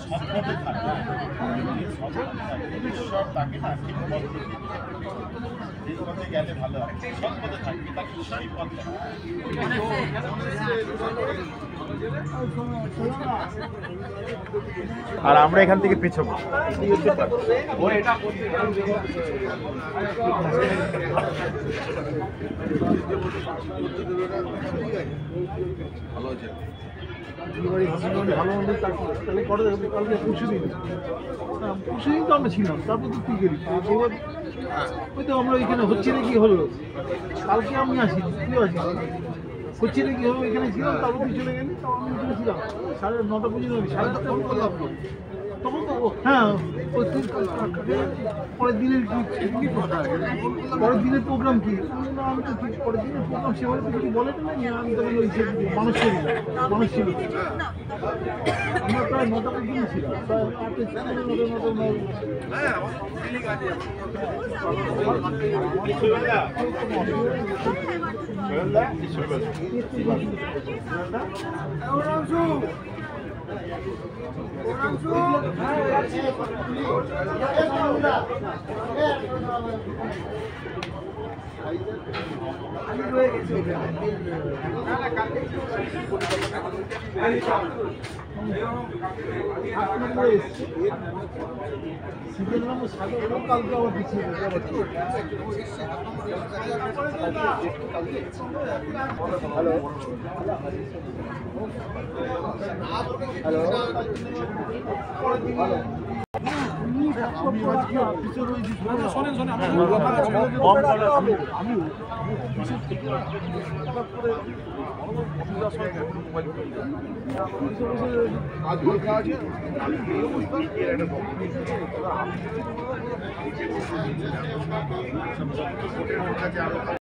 সৎপথে থাকে ঈশ্বর তাকে না ঠিক পথ এই পথে গেলে ভালো হয়, সৎপথে থাকবে তাকে ঈশ্বরই পথ আর আমরা এখান থেকে পিছবো। ভালো হয়েছে। ভালো মন্দ তাহলে করে কালকে পরশুদিন তো আমরা ছিলাম, তারপর তো তুই গেলি ওই তো আমরা ওইখানে হচ্ছে না কি হলো, কালকে আমি আসি তুই আসি হচ্ছে না কি হলো এখানে ছিলাম, তারপর তুই চলে গেলি, তাও আমি ওখানে ছিলাম 9:30 পর্যন্ত, 8:30 ফোন করলাম তখন তো হ্যাঁ ওই তুই পরের দিনের কি পরের দিনের প্রোগ্রাম কি আমি তো ঠিক পরের দিনের প্রোগ্রাম সেভাবে তো কিছু বলে না, আমি তখন ওই মানুষ ছিল আমরা প্রায় 9টা পর্যন্ত ছিলাম, প্রায় সিরিয়াল নম্বর 7 কালকে আবার পিছিয়ে হ্যালো আছে।